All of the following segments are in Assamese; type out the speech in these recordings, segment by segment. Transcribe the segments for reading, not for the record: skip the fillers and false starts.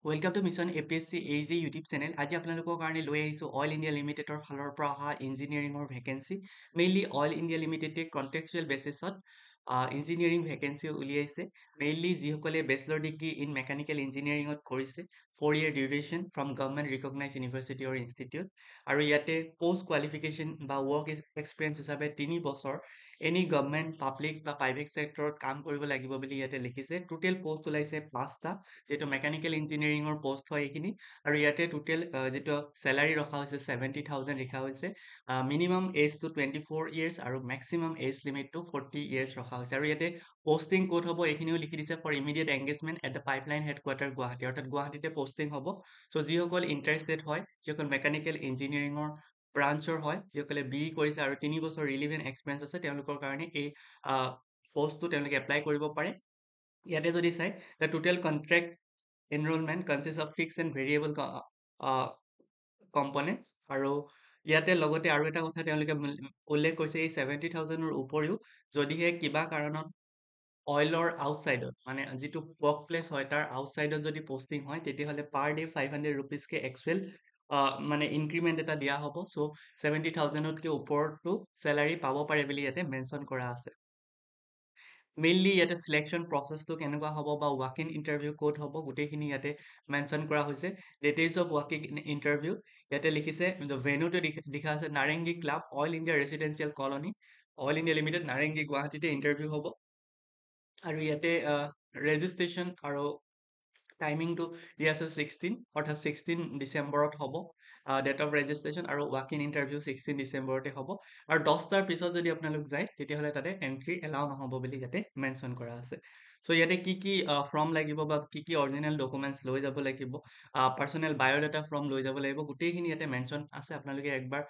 Welcome to mission APSC AG YouTube channel. আজি আপোনালোকৰ কাৰণে লৈ আহিছোঁ অইল ইণ্ডিয়া লিমিটেডৰ ফালৰ পৰা অহা ইঞ্জিনিয়াৰিঙৰ ভেকেঞ্চি। মেইনলি অইল ইণ্ডিয়া লিমিটেডে কণ্টেক্সুৱেল বেচিছত ইঞ্জিনিয়াৰিং ভেকেঞ্চি উলিয়াইছে। মেইনলি যিসকলে বেচেলৰ ডিগ্ৰী ইন মেকানিকেল ইঞ্জিনিয়াৰিঙত কৰিছে 4 year duration from government recognise university or institute. আৰু ইয়াতে পষ্ট কোৱালিফিকেশ্যন বা ৱৰ্ক এক্সপিৰিয়েঞ্চ হিচাপে 3 বছৰ এনি গভৰ্ণমেণ্ট পাব্লিক বা প্ৰাইভেট ছেক্টৰত কাম কৰিব লাগিব বুলি ইয়াতে লিখিছে। টোটেল পষ্ট ওলাইছে 5টা, যিটো মেকানিকেল ইঞ্জিনিয়াৰিঙৰ পষ্ট হয় এইখিনি। আৰু ইয়াতে টোটেল যিটো চেলাৰী ৰখা হৈছে 70,000 লিখা হৈছে। মিনিমাম এজটো 24 years আৰু মেক্সিমাম এজ লিমিটটো 40 years ৰখা হৈছে। আৰু ইয়াতে পষ্টিং ক'ত হ'ব এইখিনিও লিখি দিছে, for immediate engagement at the pipeline headquarter Guwahati, অৰ্থাৎ গুৱাহাটীতে পষ্টিং হ'ব। চ' যিসকল ইণ্টাৰেষ্টেড হয়, যিসকল মেকানিকেল ইঞ্জিনিয়াৰিঙৰ ব্ৰাঞ্চৰ হয়, যিসকলে BE কৰিছে আৰু 3 বছৰ ৰিলিভেণ্ট এক্সপিৰিয়েঞ্চ আছে, তেওঁলোকৰ কাৰণে এই পষ্টটো তেওঁলোকে এপ্লাই কৰিব পাৰে। ইয়াতে যদি চাই, the total contract enrollment consists of fixed and variable components। আৰু ইয়াতে লগতে আৰু এটা কথা তেওঁলোকে উল্লেখ কৰিছে, এই 70,000ৰ উপৰিও যদিহে কিবা কাৰণত অইলৰ আউটচাইডত, মানে যিটো ৱৰ্ক প্লেচ হয় তাৰ আউটচাইডত যদি পষ্টিং হয়, তেতিয়াহ'লে পাৰ ডে 500 rupeesকে এক্সুৱেল মানে ইনক্ৰিমেণ্ট এটা দিয়া হ'ব। চ' 70,000তকে ওপৰতো চেলাৰী পাব পাৰে বুলি ইয়াতে মেনশ্যন কৰা আছে। মেইনলি ইয়াতে চিলেকশ্যন প্ৰচেছটো কেনেকুৱা হ'ব বা ৱাক ইন ইণ্টাৰভিউ ক'ত হ'ব গোটেইখিনি ইয়াতে মেনশ্যন কৰা হৈছে। Details of walk in interview ইয়াতে লিখিছে, ভেন্যুটো লিখা আছে Narengi club, oil India residential colony, oil India limited, Narengi, গুৱাহাটীতে ইণ্টাৰভিউ হ'ব। আৰু ইয়াতে ৰেজিষ্ট্ৰেশ্যন আৰু টাইমিংটো দিয়া আছে 16, অৰ্থাৎ 16 ডিচেম্বৰত হ'ব ডেট অফ ৰেজিষ্ট্ৰেশ্যন, আৰু ৱাক ইন ইণ্টাৰভিউ 16 ডিচেম্বৰতে হ'ব। আৰু 10টাৰ পিছত যদি আপোনালোক যায়, তেতিয়াহ'লে তাতে এণ্ট্ৰি এলাউ নহ'ব বুলি ইয়াতে মেনশ্যন কৰা আছে। চ' ইয়াতে কি ফৰ্ম লাগিব বা কি অৰিজিনেল ডকুমেণ্টছ লৈ যাব লাগিব, পাৰ্চনেল বায়'ডাটা ফৰ্ম লৈ যাব লাগিব, গোটেইখিনি ইয়াতে মেনশ্যন আছে। আপোনালোকে একবাৰ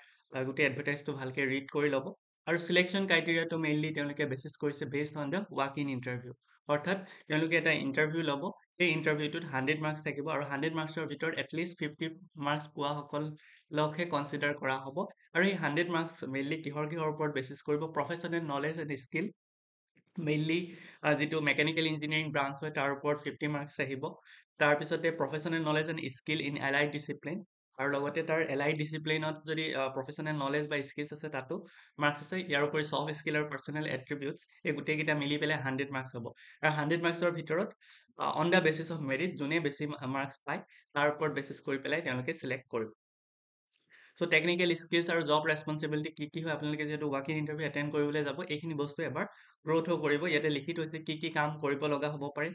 গোটেই এডভাৰটাইজটো ভালকে ৰিড কৰি ল'ব। আৰু চিলেকশ্যন ক্ৰাইটেৰিয়াটো মেইনলি তেওঁলোকে বেচিছ কৰিছে based on the walk in interview, অৰ্থাৎ তেওঁলোকে এটা ইণ্টাৰভিউ ল'ব। সেই ইণ্টাৰভিউটোত 100 মাৰ্কছ থাকিব, আৰু 100 মাৰ্কছৰ ভিতৰত এটলিষ্ট 50 মাৰ্কছ পোৱাসকলকহে কনচিডাৰ কৰা হ'ব। আৰু এই 100 মাৰ্কছ মেইনলি কিহৰ ওপৰত বেচিছ কৰিব, professional knowledge and skill. Mainly যিটো মেকানিকেল ইঞ্জিনিয়াৰিং ব্ৰাঞ্চ হয় তাৰ ওপৰত 50 মাৰ্কছ আহিব। তাৰপিছতে professional knowledge and skill in allied discipline, আৰু লগতে তাৰ এলাইড ডিচিপ্লিনত যদি প্ৰফেচনেল নলেজ বা স্কিলছ আছে তাতো মাৰ্কছ আছে। ইয়াৰ উপৰি ছফ্ট স্কিল আৰু পাৰ্চনেল এট্ৰিবিউটছ, এই গোটেইকেইটা মিলি পেলাই 100 মাৰ্কছ হ'ব। আৰু 100 মাৰ্কছৰ ভিতৰত on the basis of merit যোনে বেছি মাৰ্কছ পায় তাৰ ওপৰত বেচিছ কৰি পেলাই তেওঁলোকে চিলেক্ট কৰিব। চ' টেকনিকেল স্কিলছ আৰু জব ৰেছপনচিবিলিটি কি হয়, আপোনালোকে যিহেতু ৱাক ইন ইণ্টাৰভিউ এটেণ্ড কৰিবলৈ যাব, এইখিনি বস্তু এবাৰ গ্ৰ'থো কৰিব। ইয়াতে লিখি থৈছে কি কাম কৰিব লগা হ'ব পাৰে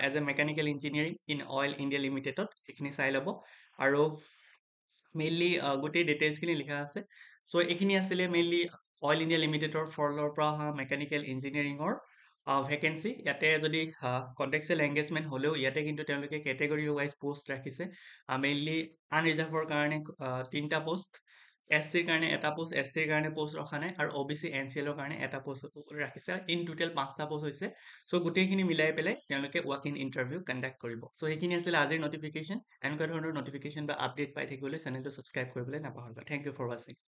as a mechanical engineering in oil India লিমিটেডত, সেইখিনি চাই ল'ব। আৰু মেইনলি গোটেই ডিটেইলছখিনি লিখা আছে। চ' এইখিনি আছিলে মেইনলি অইল ইণ্ডিয়া লিমিটেডৰ ফালৰ পৰা অহা মেকানিকেল ইঞ্জিনিয়াৰিঙৰ ভেকেঞ্চি। ইয়াতে যদি কণ্টেক্সুৱেল এংগেজমেণ্ট হ'লেও ইয়াতে কিন্তু তেওঁলোকে কেটেগৰী ৱাইজ পষ্ট ৰাখিছে। মেইনলি আনৰিজাৰ্ভৰ কাৰণে 3টা পষ্ট, SCৰ কাৰণে এটা পষ্ট, STৰ কাৰণে পষ্ট ৰখা নাই, আৰু OBC NCLৰ কাৰণে এটা পষ্ট ৰাখিছে। ইন টোটেল 5টা পষ্ট হৈছে। চ' গোটেইখিনি মিলাই পেলাই তেওঁলোকে ৱাক ইন ইণ্টাৰভিউ কণ্ডাক্ট কৰিব। চ' সেইখিনি আছিলে আজিৰ নটিফিকেশ্যন। এনেকুৱা ধৰণৰ নটিফিকেশ্যন বা আপডেট পাই থাকিবলৈ চেনেলটো ছাবস্ক্ৰাইব কৰিবলৈ নাপাহৰিবা। থেংক ইউ ফৰ ৱাচিং।